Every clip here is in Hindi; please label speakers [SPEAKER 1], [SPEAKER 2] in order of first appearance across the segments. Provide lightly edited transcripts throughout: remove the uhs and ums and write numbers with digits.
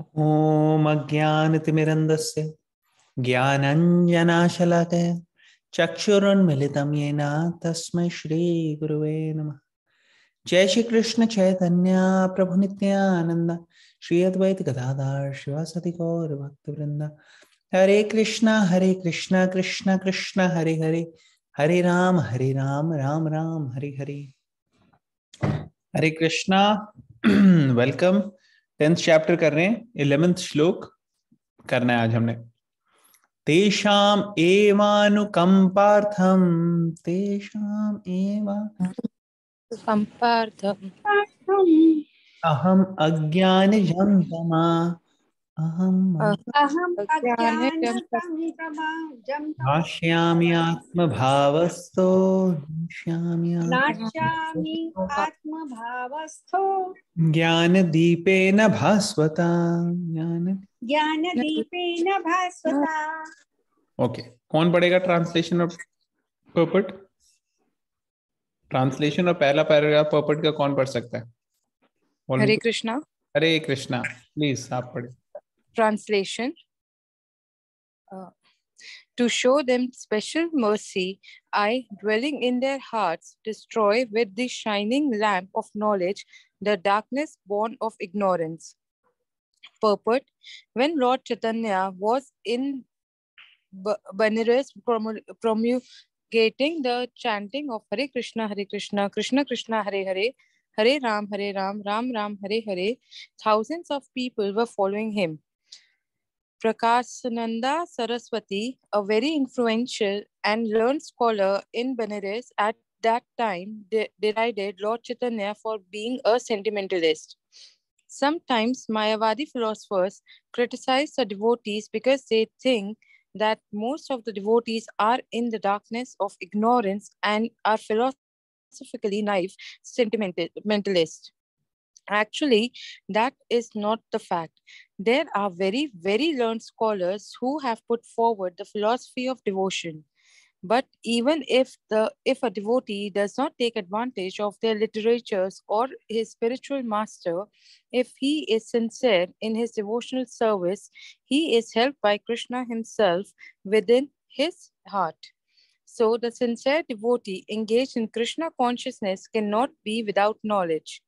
[SPEAKER 1] ॐ अज्ञानतिमिरन्धस्य ज्ञानाञ्जनाशलाकया चक्षुरुन्मिलितं येन तस्मै श्रीगुरुवे नमः। जय श्री कृष्ण चैतन्य प्रभु नित्यानंद श्री अद्वैत गदाधर शिवासादि गौर भक्तवृंद। हरे कृष्णा कृष्णा कृष्णा हरे हरे, हरे राम राम राम हरे हरे। हरे कृष्णा। वेलकम। 10th चैप्टर कर रहे हैं, 11th श्लोक करना है आज हमने। तेषाम एवानुकंपार्थम, तेषाम
[SPEAKER 2] संपार्थम
[SPEAKER 1] अहम अज्ञानजं तमा, अहम भाष्यामि आत्मभावस्थो,
[SPEAKER 3] नास्यामि आत्मभावस्थो
[SPEAKER 1] ज्ञानदीपेन भास्वता,
[SPEAKER 3] ज्ञानदीपेन भास्वता।
[SPEAKER 1] ओके, कौन पढ़ेगा ट्रांसलेशन और पर्पट? ट्रांसलेशन और पहला पैराग्राफ पर्पट का कौन पढ़ सकता है?
[SPEAKER 2] हरे कृष्णा।
[SPEAKER 1] हरे कृष्णा, प्लीज आप पढ़े।
[SPEAKER 2] Translation. To show them special mercy, I, dwelling in their hearts, destroy with the shining lamp of knowledge the darkness born of ignorance. Purport. When Lord Chaitanya was in Banaras promulgating the chanting of Hare Krishna, Krishna Krishna, Hare Hare, Hare Ram, Ram Ram, Hare Hare, thousands of people were following him. Prakashananda Saraswati, a very influential and learned scholar in Benares at that time, derided Lord Chaitanya for being a sentimentalist. Sometimes Mayavadi philosophers criticize the devotees because they think that most of the devotees are in the darkness of ignorance and are philosophically naive sentimentalists. Actually, that is not the fact. There are very, very learned scholars who have put forward the philosophy of devotion. But even if a devotee does not take advantage of their literatures or his spiritual master, if he is sincere in his devotional service, he is helped by Krishna himself within his heart. So the sincere devotee engaged in Krishna consciousness cannot be without knowledge.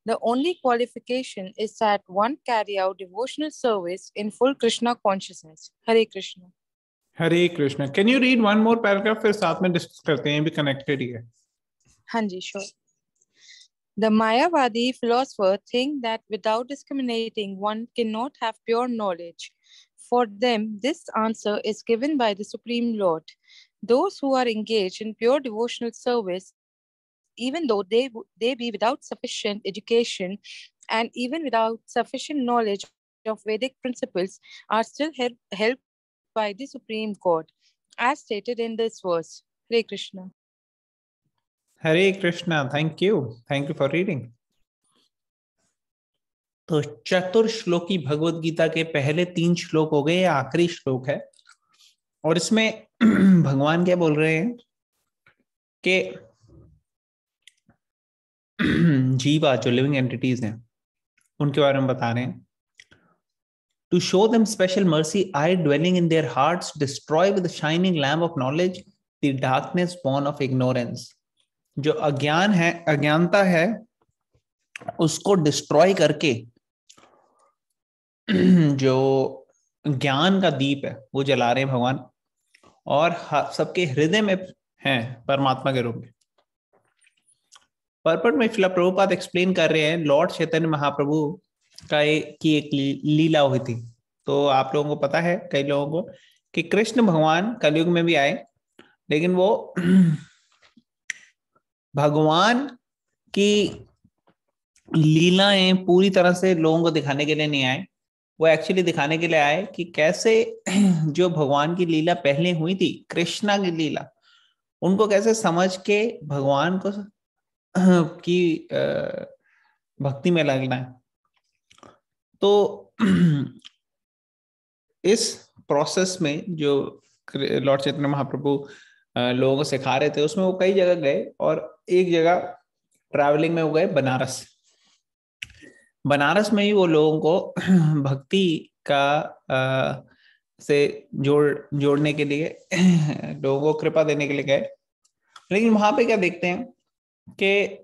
[SPEAKER 2] The only qualification is that one carry out devotional service in full Krishna consciousness. Hare Krishna.
[SPEAKER 1] Hare Krishna. Can you read one more paragraph, फिर साथ में डिस्कस करते हैं, भी कनेक्टेड ही है।
[SPEAKER 2] हाँ जी, sure. The Mayavadi philosopher think that without discriminating, one cannot have pure knowledge. For them, this answer is given by the Supreme Lord. Those who are engaged in pure devotional service, even though they be without sufficient education and even without sufficient knowledge of Vedic principles, are still helped by the Supreme God, as stated in this verse. Hare Krishna.
[SPEAKER 1] Hare Krishna. Thank you for reading. तो चतुर्श्लोकी भगवत गीता के पहले 3 श्लोक हो गए, आखिरी श्लोक है। और इसमें भगवान क्या बोल रहे हैं कि जीवा जो लिविंग एंटिटीज हैं उनके बारे में बता रहे हैं। To show them special mercy, I, dwelling in their hearts, destroy with the shining lamp of knowledge the darkness born of ignorance. जो अज्ञान है, अज्ञानता है, उसको डिस्ट्रॉय करके जो ज्ञान का दीप है वो जला रहे हैं भगवान, और सबके हृदय में हैं परमात्मा के रूप में। पर्पट में श्रील प्रभुपाद एक्सप्लेन कर रहे हैं लॉर्ड चैतन्य महाप्रभु की एक लीला हुई थी। तो आप लोगों को पता है, कई लोगों को, कि कृष्ण भगवान कलयुग में भी आए, लेकिन वो भगवान की लीलाएं पूरी तरह से लोगों को दिखाने के लिए नहीं आए। वो एक्चुअली दिखाने के लिए आए कि कैसे जो भगवान की लीला पहले हुई थी, कृष्णा की लीला, उनको कैसे समझ के भगवान को की भक्ति में लगना है। तो इस प्रोसेस में जो लॉर्ड चैतन्य महाप्रभु लोगों को सिखा रहे थे, उसमें वो कई जगह गए, और एक जगह ट्रैवलिंग में वो गए बनारस। बनारस में ही वो लोगों को भक्ति का से जोड़ने के लिए लोगों को कृपा देने के लिए गए। लेकिन वहां पे क्या देखते हैं कि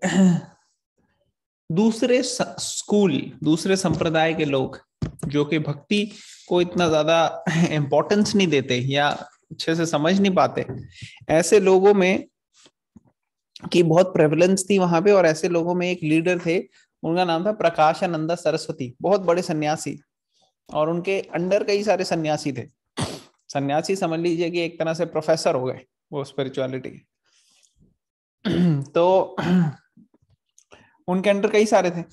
[SPEAKER 1] दूसरे स्कूल, दूसरे संप्रदाय के लोग जो कि भक्ति को इतना ज्यादा इम्पोर्टेंस नहीं देते या अच्छे से समझ नहीं पाते, ऐसे लोगों में की बहुत प्रेवलेंस थी वहां पे। और ऐसे लोगों में एक लीडर थे, उनका नाम था प्रकाशानंद सरस्वती, बहुत बड़े सन्यासी, और उनके अंडर कई सारे सन्यासी थे। सन्यासी समझ लीजिए कि एक तरह से प्रोफेसर हो गए वो स्पिरिचुअलिटी के। तो उनके अंडर कई सारे थे,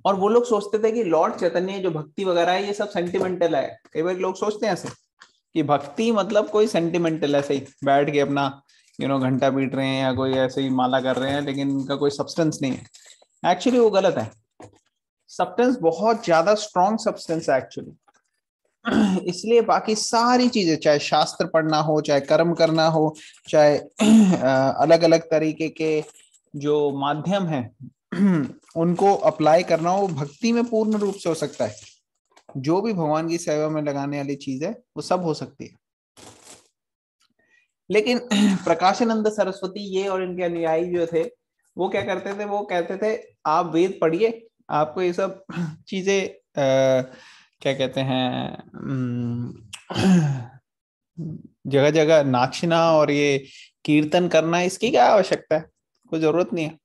[SPEAKER 1] और वो लोग सोचते थे कि लॉर्ड चैतन्य जो भक्ति वगैरह है ये सब सेंटिमेंटल है। कई बार लोग सोचते हैं ऐसे कि भक्ति मतलब कोई सेंटिमेंटल, ऐसे ही बैठ के अपना घंटा पीट रहे हैं या कोई ऐसे ही माला कर रहे हैं, लेकिन उनका कोई सब्सटेंस नहीं है। एक्चुअली वो गलत है। सब्सटेंस बहुत ज्यादा स्ट्रॉन्ग सब्सटेंस है एक्चुअली। इसलिए बाकी सारी चीजें, चाहे शास्त्र पढ़ना हो, चाहे कर्म करना हो, चाहे अलग अलग तरीके के जो माध्यम है उनको अप्लाई करना हो, भक्ति में पूर्ण रूप से हो सकता है। जो भी भगवान की सेवा में लगाने वाली चीज है वो सब हो सकती है। लेकिन प्रकाशानंद सरस्वती ये और इनके अनुयायी जो थे वो क्या करते थे, वो कहते थे आप वेद पढ़िए, आपको ये सब चीजें क्या कहते हैं, जगह जगह नाचना और ये कीर्तन करना, इसकी क्या आवश्यकता है, कोई जरूरत नहीं है।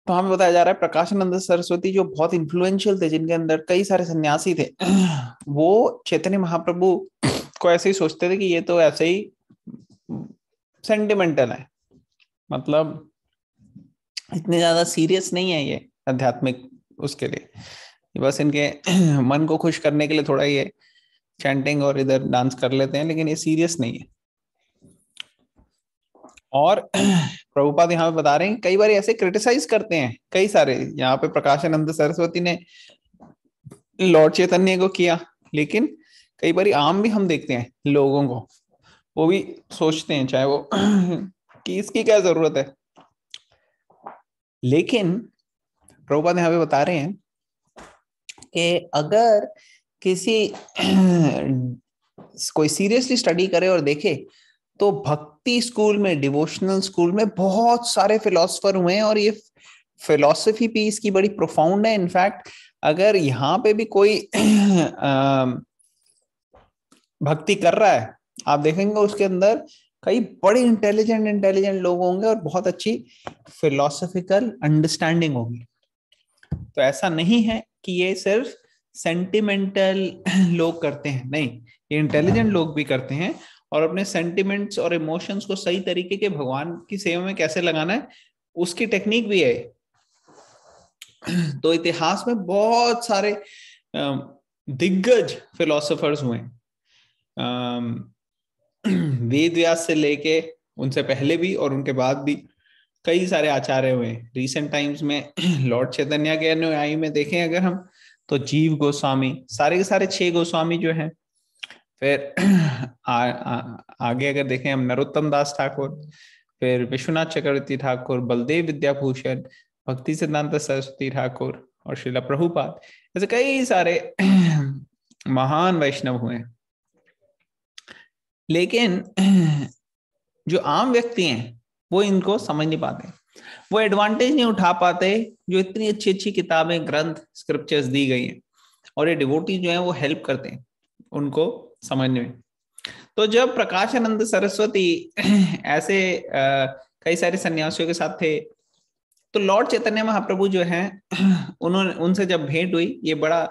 [SPEAKER 1] तो हमें बताया जा रहा है प्रकाशानंद सरस्वती जो बहुत इन्फ्लुएंशियल थे, जिनके अंदर कई सारे सन्यासी थे, वो चैतन्य महाप्रभु को ऐसे ही सोचते थे कि ये तो ऐसे ही सेंटिमेंटल है, मतलब इतने ज्यादा सीरियस नहीं है ये आध्यात्मिक उसके लिए, बस इनके मन को खुश करने के लिए थोड़ा ये चैंटिंग और इधर डांस कर लेते हैं, लेकिन ये सीरियस नहीं है। और प्रभुपाद यहाँ पे बता रहे हैं कई बार ऐसे क्रिटिसाइज करते हैं कई सारे, यहाँ पे प्रकाशानंद सरस्वती ने लॉर्ड चैतन्य को किया, लेकिन कई बार आम भी हम देखते हैं लोगों को, वो भी सोचते हैं चाहे वो कि इसकी क्या जरूरत है। लेकिन प्रभुपाद यहाँ पे बता रहे हैं कि अगर किसी कोई सीरियसली स्टडी करे और देखे तो भक्ति स्कूल में, डिवोशनल स्कूल में बहुत सारे फिलोसफर हुए हैं, और ये फिलोसफी भी इसकी बड़ी प्रोफाउंड है। इनफैक्ट अगर यहाँ पे भी कोई भक्ति कर रहा है, आप देखेंगे उसके अंदर कई बड़े इंटेलिजेंट लोग होंगे और बहुत अच्छी फिलोसफिकल अंडरस्टैंडिंग होगी। तो ऐसा नहीं है कि ये सिर्फ सेंटिमेंटल लोग करते हैं, नहीं, ये इंटेलिजेंट लोग भी करते हैं, और अपने सेंटिमेंट्स और इमोशंस को सही तरीके के भगवान की सेवा में कैसे लगाना है उसकी टेक्निक भी है। तो इतिहास में बहुत सारे दिग्गज फिलोसोफर्स हुए, वेद व्यास से लेके उनसे पहले भी और उनके बाद भी कई सारे आचार्य हुए। रिसेंट टाइम्स में लॉर्ड चैतन्य के अनुयायी में देखें अगर हम, तो जीव गोस्वामी, सारे के सारे 6 गोस्वामी जो हैं। फिर आगे अगर देखें हम, नरोत्तम दास ठाकुर, फिर विश्वनाथ चक्रवर्ती ठाकुर, बलदेव विद्याभूषण, भक्ति सिद्धांत सरस्वती ठाकुर और श्रीला प्रभुपाद, ऐसे कई सारे महान वैष्णव हुए। लेकिन जो आम व्यक्ति हैं वो इनको समझ नहीं पाते, वो एडवांटेज नहीं उठा पाते जो इतनी अच्छी अच्छी किताबें, ग्रंथ, स्क्रिप्चर्स दी गई हैं, और ये डिवोटी जो है वो हेल्प करते हैं उनको समझने में। तो जब प्रकाशानंद सरस्वती ऐसे कई सारे सन्यासियों के साथ थे, तो लॉर्ड चैतन्य महाप्रभु जो है उन्होंने, उनसे जब भेंट हुई, ये बड़ा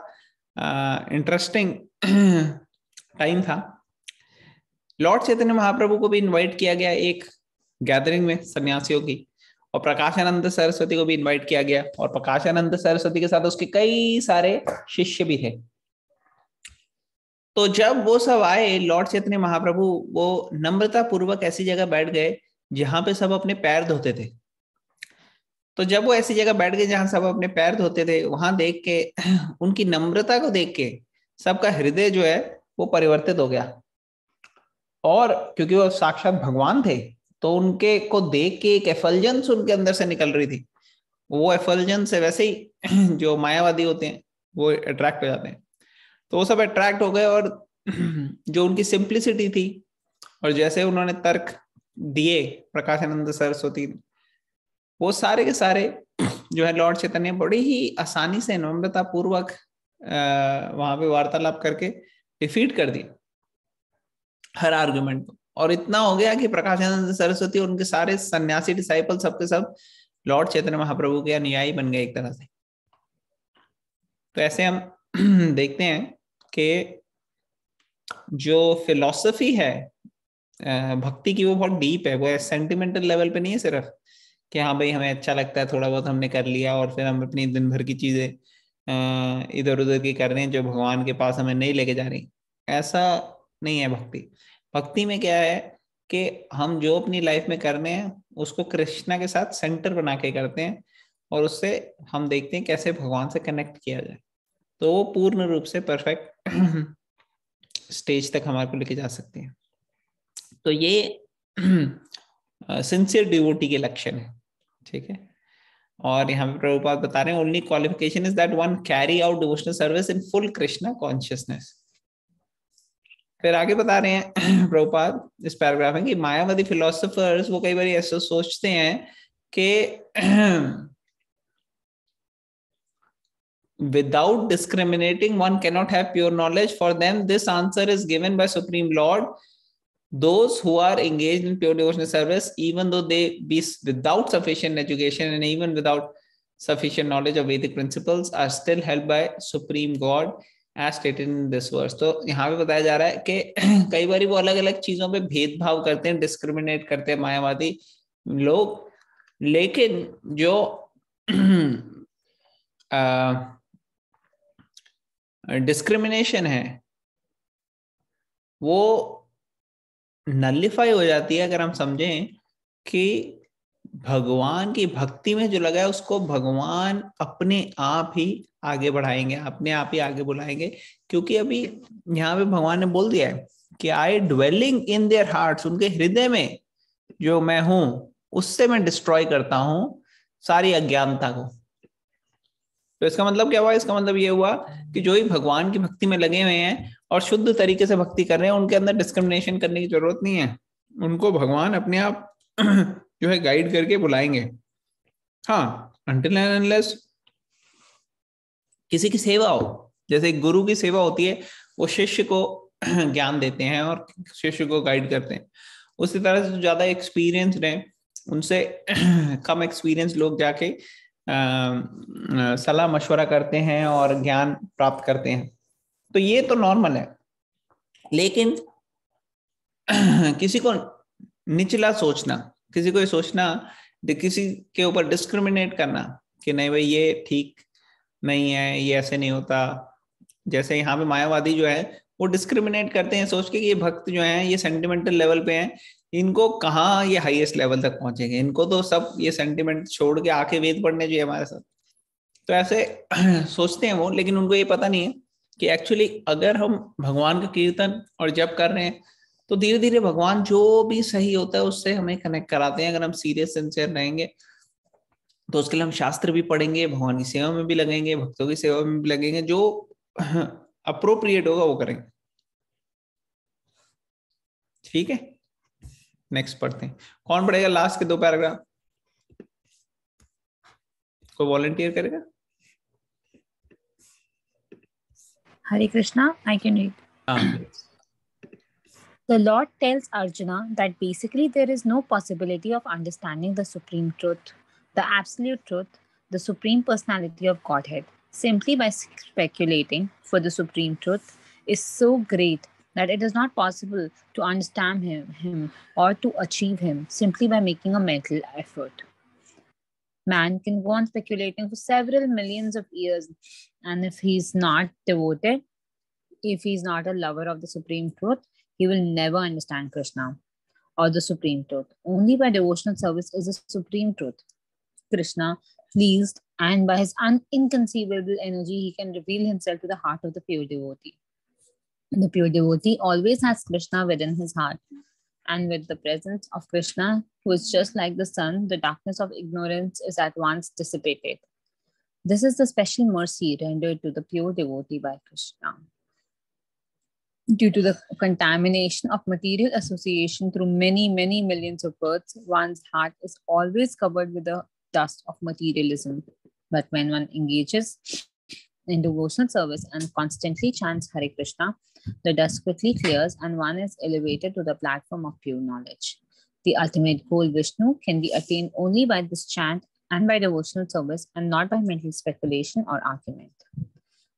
[SPEAKER 1] इंटरेस्टिंग टाइम था। लॉर्ड चैतन्य महाप्रभु को भी इनवाइट किया गया एक गैदरिंग में सन्यासियों की, और प्रकाशानंद सरस्वती को भी इनवाइट किया गया, और प्रकाशानंद सरस्वती के साथ उसके कई सारे शिष्य भी थे। तो जब वो सब आए, लॉर्ड चैतन्य महाप्रभु वो नम्रता पूर्वक ऐसी जगह बैठ गए जहां पे सब अपने पैर धोते थे। तो जब वो ऐसी जगह बैठ गए जहां सब अपने पैर धोते थे, वहां देख के, उनकी नम्रता को देख के सबका हृदय जो है वो परिवर्तित हो गया। और क्योंकि वो साक्षात भगवान थे, तो उनके को देख के एक एफल्जेंस उनके अंदर से निकल रही थी। वो एफल्जन से वैसे ही जो मायावादी होते हैं वो अट्रैक्ट हो जाते हैं। तो वो सब अट्रैक्ट हो गए, और जो उनकी सिंप्लिसिटी थी और जैसे उन्होंने तर्क दिए प्रकाशानंद सरस्वती, वो सारे के सारे जो है लॉर्ड चैतन्य बड़ी ही आसानी से नम्रता पूर्वक वहां पे वार्तालाप करके डिफीट कर दिया हर आर्गुमेंट को। और इतना हो गया कि प्रकाशानंद सरस्वती और उनके सारे सन्यासी डिसाइपल सबके सब लॉर्ड चैतन्य महाप्रभु के अनुयायी बन गए एक तरह से। तो ऐसे हम देखते हैं कि जो फिलॉसफी है भक्ति की वो बहुत डीप है, वो सेंटिमेंटल लेवल पे नहीं है सिर्फ कि हाँ भाई हमें अच्छा लगता है, थोड़ा बहुत हमने कर लिया और फिर हम अपनी दिन भर की चीजें इधर उधर की कर रहे हैं जो भगवान के पास हमें नहीं लेके जा रही। ऐसा नहीं है भक्ति। भक्ति में क्या है कि हम जो अपनी लाइफ में कर रहे हैं उसको कृष्णा के साथ सेंटर बना के करते हैं, और उससे हम देखते हैं कैसे भगवान से कनेक्ट किया जाए। तो वो पूर्ण रूप से परफेक्ट स्टेज तक हमारे को लेके जा सकते हैं। तो ये सिंसियर डिवोटी के लक्षण है, ठीक है। और यहाँ पे प्रभुपाद बता रहे हैं only qualification is that one carry out devotional service in full Krishna consciousness. फिर आगे बता रहे हैं प्रभुपाद इस पैराग्राफ में कि मायावादी फिलोसोफर्स वो कई बार ऐसा सोचते हैं कि without discriminating one cannot have pure knowledge. For them this answer is given by Supreme Lord. Those who are engaged in pure devotional service, even though they be without sufficient education and even without sufficient knowledge of Vedic principles, are still helped by Supreme God as stated in this verse. तो यहाँ पे बताया जा रहा है कि कई बार वो अलग अलग चीजों पे भेदभाव करते हैं, डिस्क्रिमिनेट करते हैं मायावादी लोग, लेकिन जो डिस्क्रिमिनेशन है वो नलिफाई हो जाती है अगर हम समझें कि भगवान की भक्ति में जो लगा है उसको भगवान अपने आप ही आगे बढ़ाएंगे, अपने आप ही आगे बुलाएंगे। क्योंकि अभी यहाँ पे भगवान ने बोल दिया है कि आई ड्वेलिंग इन देयर हार्ट्स, उनके हृदय में जो मैं हूं उससे मैं डिस्ट्रॉय करता हूं सारी अज्ञानता को। तो इसका मतलब क्या हुआ? इसका मतलब ये हुआ कि जो ही भगवान की भक्ति में लगे हुए हैं और शुद्ध तरीके से भक्ति कर रहे हैं उनके अंदर डिस्क्रिमिनेशन करने की जरूरत नहीं है, उनको भगवान अपने आप जो है गाइड करके बुलाएंगे। हाँ, अनटिल एंड अनलेस किसी की सेवा हो, जैसे गुरु की सेवा होती है, वो शिष्य को ज्ञान देते हैं और शिष्य को गाइड करते हैं। उसी तरह से जो ज्यादा एक्सपीरियंस्ड है उनसे कम एक्सपीरियंस लोग जाके सलाह मशवरा करते हैं और ज्ञान प्राप्त करते हैं। तो ये तो नॉर्मल है, लेकिन किसी को निचला सोचना, किसी को ये सोचना, किसी के ऊपर डिस्क्रिमिनेट करना कि नहीं भाई ये ठीक नहीं है, ये ऐसे नहीं होता। जैसे यहाँ पे मायावादी जो है वो डिस्क्रिमिनेट करते हैं सोच के कि ये भक्त जो है ये सेंटिमेंटल लेवल पे हैं, इनको कहाँ ये हाईएस्ट लेवल तक पहुंचेंगे, इनको तो सब ये सेंटिमेंट छोड़ के आके वेद पढ़ने चाहिए हमारे साथ। तो ऐसे सोचते हैं वो, लेकिन उनको ये पता नहीं है कि एक्चुअली अगर हम भगवान का कीर्तन और जप कर रहे हैं तो धीरे धीरे भगवान जो भी सही होता है उससे हमें कनेक्ट कराते हैं। अगर हम सीरियस सिंसियर रहेंगे तो उसके लिए हम शास्त्र भी पढ़ेंगे, भगवान की सेवा में भी लगेंगे, भक्तों की सेवा में भी लगेंगे, जो अप्रोप्रिएट होगा वो करेंगे। ठीक है, नेक्स्ट पढ़ते हैं। कौन पढ़ेगा लास्ट के 2 पैराग्राफ? कोई वॉलंटियर करेगा?
[SPEAKER 4] Hare Krishna, I can read. The Lord tells Arjuna that basically there is no possibility of understanding the supreme truth, the absolute truth, the supreme personality of Godhead, simply by speculating, for the supreme truth is so great that it is not possible to understand him or to achieve him simply by making a mental effort. Man can go on speculating for several millions of years, and if he's not devoted, if he's not a lover of the supreme truth, he will never understand Krishna or the supreme truth. Only by devotional service is the supreme truth. Krishna pleased, and by his inconceivable energy, he can reveal himself to the heart of the pure devotee. The pure devotee always has Krishna within his heart, and with the presence of Krishna, who is just like the sun, the darkness of ignorance is at once dissipated. This is the special mercy rendered to the pure devotee by Krishna. Due to the contamination of material association through many, many millions of births, one's heart is always covered with the dust of materialism. But when one engages in devotional service and constantly chants Hare Krishna, the dust quickly clears and one is elevated to the platform of pure knowledge. The ultimate goal, Vishnu, can be attained only by this chant and by devotional service and not by mental speculation or argument.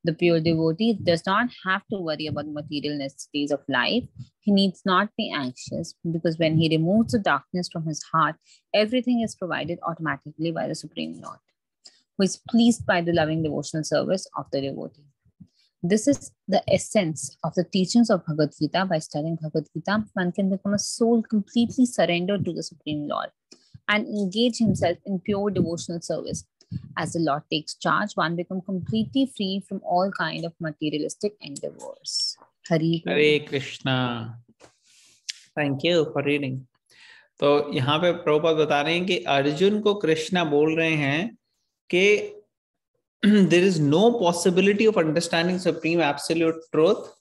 [SPEAKER 4] The pure devotee does not have to worry about the material necessities of life. He needs not be anxious because when he removes the darkness from his heart, everything is provided automatically by the Supreme Lord, who is pleased by the loving devotional service of the devotee. This is the essence of the teachings of Bhagavad Gita. By studying Bhagavad Gita, one can become a soul completely surrendered to the Supreme Lord and engage himself in pure devotional service. As the Lord takes charge, one becomes completely free from all kind of materialistic endeavors.
[SPEAKER 1] Hare Krishna. Thank you for reading. तो यहाँ पे प्रभुपाद बता रहे हैं कि अर्जुन को कृष्णा बोल रहे हैं कि there is no possibility of understanding supreme absolute truth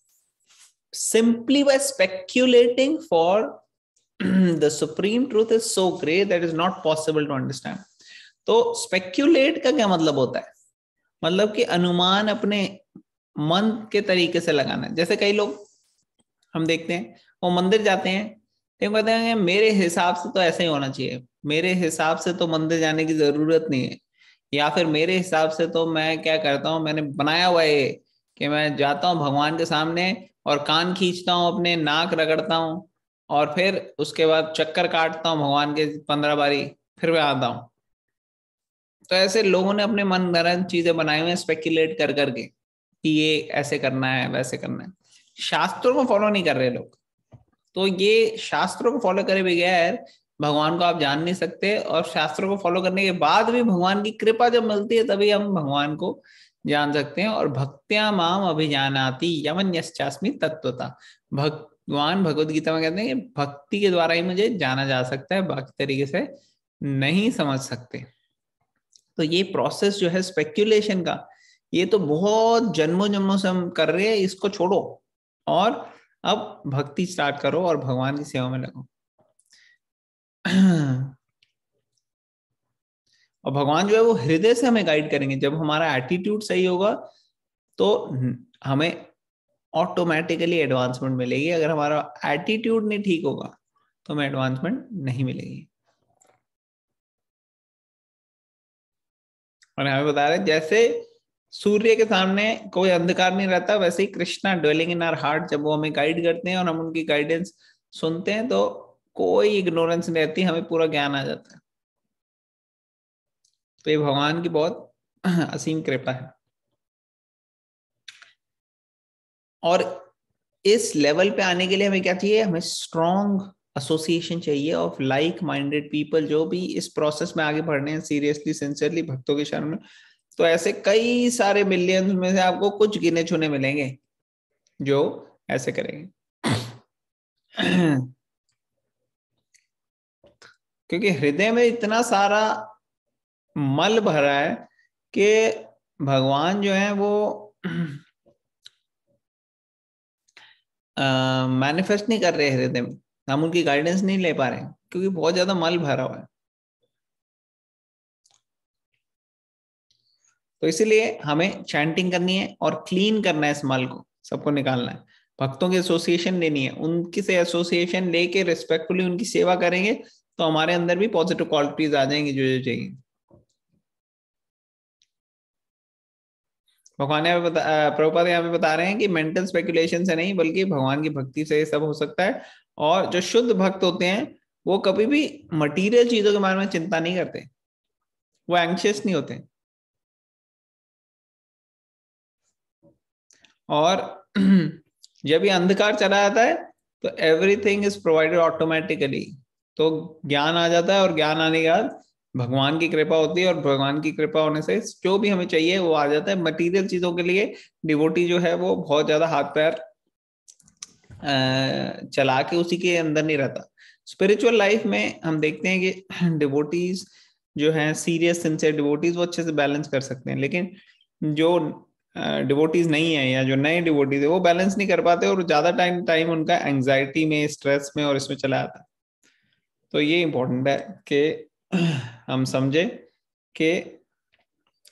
[SPEAKER 1] simply by speculating, for the supreme truth is so great that is not possible to understand. तो स्पेक्यूलेट का क्या मतलब होता है? मतलब कि अनुमान अपने मन के तरीके से लगाना है। जैसे कई लोग हम देखते हैं वो मंदिर जाते हैं, तो कहते हैं मेरे हिसाब से तो ऐसा ही होना चाहिए, मेरे हिसाब से तो मंदिर जाने की जरूरत नहीं है, या फिर मेरे हिसाब से तो मैं क्या करता हूँ, मैंने बनाया हुआ है कि मैं जाता हूँ भगवान के सामने और कान खींचता हूँ, अपने नाक रगड़ता हूँ और फिर उसके बाद चक्कर काटता हूँ भगवान के 15 बारी, फिर मैं आता हूँ। तो ऐसे लोगों ने अपने मन गढ़ंत चीजें बनाई हुई हैं स्पेक्युलेट कर करके कि ये ऐसे करना है वैसे करना है। शास्त्रों को फॉलो नहीं कर रहे लोग। तो ये शास्त्रों को फॉलो करे बगैर भगवान को आप जान नहीं सकते, और शास्त्रों को फॉलो करने के बाद भी भगवान की कृपा जब मिलती है तभी हम भगवान को जान सकते हैं। और भक्त्या माम अभिजानाति यमन्यश्चास्मि तत्वता, भगवान भगवद गीता में कहते हैं कि भक्ति के द्वारा ही मुझे जाना जा सकता है, बाकी तरीके से नहीं समझ सकते। तो ये प्रोसेस जो है स्पेक्यूलेशन का, ये तो बहुत जन्मों जन्मों से हम कर रहे हैं, इसको छोड़ो और अब भक्ति स्टार्ट करो और भगवान की सेवा में लगो। और भगवान जो है वो हृदय से हमें गाइड करेंगे। जब हमारा एटीट्यूड सही होगा तो हमें ऑटोमेटिकली एडवांसमेंट मिलेगी। अगर हमारा एटीट्यूड नहीं ठीक होगा तो हमें एडवांसमेंट नहीं मिलेगी। और हमें बता रहे जैसे सूर्य के सामने कोई अंधकार नहीं रहता, वैसे ही Krishna dwelling in our heart, जब वो हमें गाइड करते हैं और हम उनकी गाइडेंस सुनते हैं तो कोई इग्नोरेंस नहीं रहती, हमें पूरा ज्ञान आ जाता है। तो ये भगवान की बहुत असीम कृपा है। और इस लेवल पे आने के लिए हमें क्या चाहिए? हमें स्ट्रॉन्ग एसोसिएशन चाहिए ऑफ लाइक माइंडेड पीपल, जो भी इस प्रोसेस में आगे बढ़ने हैं सीरियसली सिंसियरली भक्तों के शरण में। तो ऐसे कई सारे मिलियंस में से आपको कुछ गिने चुने मिलेंगे जो ऐसे करेंगे। क्योंकि हृदय में इतना सारा मल भरा है कि भगवान जो है वो मैनिफेस्ट नहीं कर रहे हृदय में, हम उनकी गाइडेंस नहीं ले पा रहे हैं क्योंकि बहुत ज्यादा मल भरा हुआ है। तो इसीलिए हमें चैंटिंग करनी है और क्लीन करना है, इस मल को सबको निकालना है। भक्तों की एसोसिएशन लेनी है, उनकी से एसोसिएशन लेके रिस्पेक्टफुली उनकी सेवा करेंगे तो हमारे अंदर भी पॉजिटिव क्वालिटीज आ जाएंगी जो जो चाहिए। भगवान प्रभुपाद यहाँ पे बता रहे हैं कि मेंटल स्पेकुलेशन से नहीं बल्कि भगवान की भक्ति से ये सब हो सकता है। और जो शुद्ध भक्त होते हैं वो कभी भी मटीरियल चीजों के बारे में चिंता नहीं करते, वो एंग्शियस नहीं होते। और जब ये अंधकार चला जाता है तो एवरीथिंग इज प्रोवाइडेड ऑटोमेटिकली, तो ज्ञान आ जाता है और ज्ञान आने के बाद भगवान की कृपा होती है और भगवान की कृपा होने से जो भी हमें चाहिए वो आ जाता है। मटेरियल चीजों के लिए डिवोटी जो है वो बहुत ज्यादा हाथ पैर चला के उसी के अंदर नहीं रहता। स्पिरिचुअल लाइफ में हम देखते हैं कि डिवोटीज जो हैं, सीरियस सिंसियर डिवोटीज, वो अच्छे से बैलेंस कर सकते हैं, लेकिन जो डिवोटीज नहीं है या जो नए डिवोटीज है वो बैलेंस नहीं कर पाते और ज्यादा टाइम उनका एंजाइटी में, स्ट्रेस में और इसमें चला जाता है। तो ये इम्पोर्टेंट है कि हम समझे कि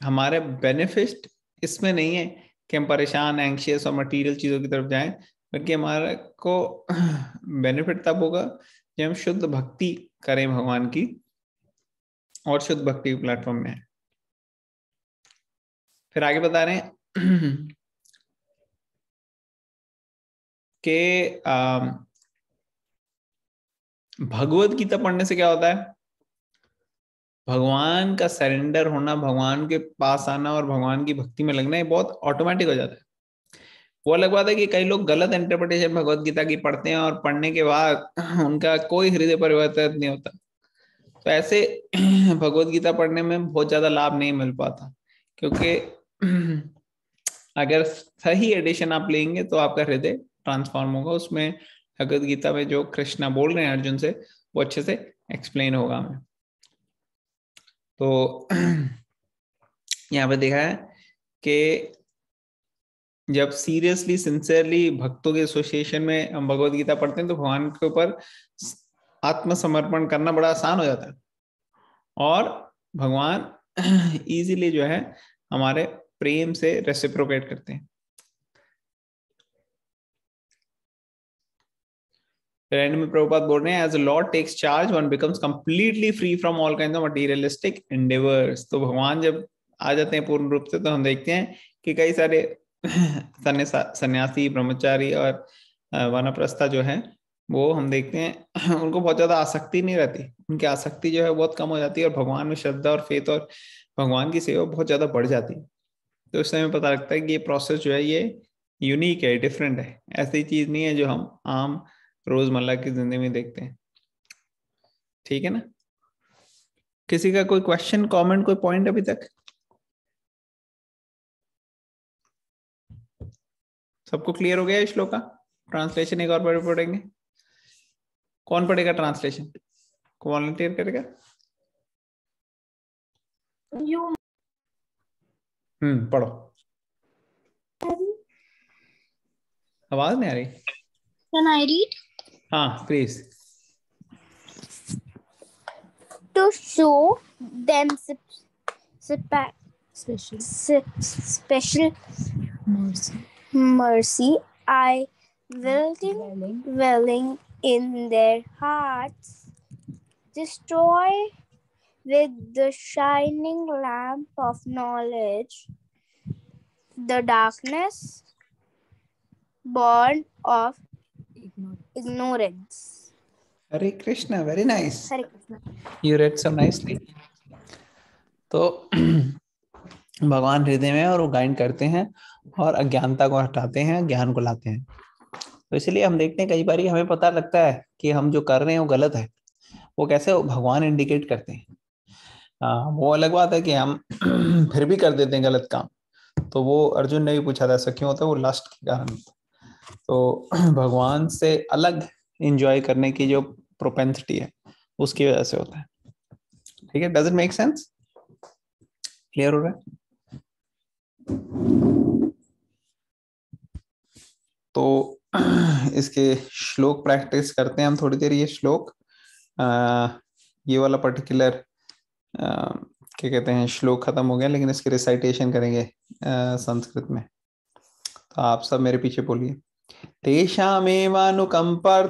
[SPEAKER 1] हमारे बेनिफिट इसमें नहीं है कि हम परेशान, एंग्शियस और मटेरियल चीजों की तरफ जाएं, बल्कि हमारे को बेनिफिट तब होगा जब हम शुद्ध भक्ति करें भगवान की और शुद्ध भक्ति के प्लेटफॉर्म में है। फिर आगे बता रहे हैं कि भगवत गीता पढ़ने से क्या होता है? भगवान का सरेंडर होना, भगवान के पास आना और भगवान की भक्ति में लगना, ये बहुत ऑटोमेटिक हो जाता है। वो अलग बात है कि कई लोग गलत इंटरप्रिटेशन भगवत गीता की पढ़ते हैं और पढ़ने के बाद उनका कोई हृदय परिवर्तन नहीं होता। तो ऐसे भगवत गीता पढ़ने में बहुत ज्यादा लाभ नहीं मिल पाता, क्योंकि अगर सही एडिशन आप लेंगे तो आपका हृदय ट्रांसफॉर्म होगा। उसमें भगवत गीता में जो कृष्णा बोल रहे हैं अर्जुन से, वो अच्छे से एक्सप्लेन होगा हमें। तो यहाँ पे देखा है कि जब सीरियसली, सिंसियरली भक्तों के एसोसिएशन में हम भगवत गीता पढ़ते हैं तो भगवान के ऊपर आत्मसमर्पण करना बड़ा आसान हो जाता है और भगवान इजीली जो है हमारे प्रेम से रेसिप्रोकेट करते हैं। एंड में प्रभुपाद बोल रहे हैं, as Lord takes charge one becomes completely free from all kind of materialistic endeavours. तो भगवान जब आ जाते हैं पूर्ण रूप से, तो हम देखते हैं कि कई सारे सन्यासी, ब्रह्मचारी और वानप्रस्था जो है, वो हम देखते हैं उनको बहुत ज्यादा आसक्ति नहीं रहती, उनकी आसक्ति जो है बहुत कम हो जाती है और भगवान में श्रद्धा और फेथ और भगवान की सेवा बहुत ज्यादा बढ़ जाती है। तो इससे हमें पता लगता है कि ये प्रोसेस जो है ये यूनिक है, डिफरेंट है, ऐसी चीज नहीं है जो हम आम रोजमर्रा की जिंदगी में देखते हैं। ठीक है ना? किसी का कोई क्वेश्चन, कमेंट, कोई पॉइंट अभी तक? सबको क्लियर हो गया इस श्लोक का? ट्रांसलेशन एक और बार पढ़ेंगे। कौन पढ़ेगा ट्रांसलेशन? वॉलंटियर करेगा? पढ़ो। आवाज नहीं आ रही?
[SPEAKER 5] Can I read?
[SPEAKER 1] हाँ please.
[SPEAKER 5] To show them special mercy, I willing in their hearts, destroy with the shining lamp of knowledge the darkness born of ignorance.
[SPEAKER 1] Hare Krishna, very nice.
[SPEAKER 5] Hare Krishna.
[SPEAKER 1] You read so nicely. तो भगवान हृदय में और वो गाइड करते हैं और अज्ञानता को हटाते हैं, ज्ञान को लाते हैं। तो इसलिए हम देखते हैं कई बार हमें पता लगता है कि हम जो कर रहे हैं वो गलत है। वो कैसे? भगवान इंडिकेट करते हैं। वो अलग बात है कि हम फिर भी कर देते हैं गलत काम। तो वो अर्जुन ने भी पूछा था, ऐसा क्यों होता है? वो लस्ट के कारण। तो भगवान से अलग एंजॉय करने की जो प्रोपेंसिटी है उसकी वजह से होता है। ठीक है? Does it make sense? Clear हो रहा है? तो इसके श्लोक प्रैक्टिस करते हैं हम थोड़ी देर। ये श्लोक, ये वाला पर्टिकुलर क्या कहते हैं, श्लोक खत्म हो गया, लेकिन इसकी रिसाइटेशन करेंगे संस्कृत में। तो आप सब मेरे पीछे बोलिए। तेषामेवानुकंपा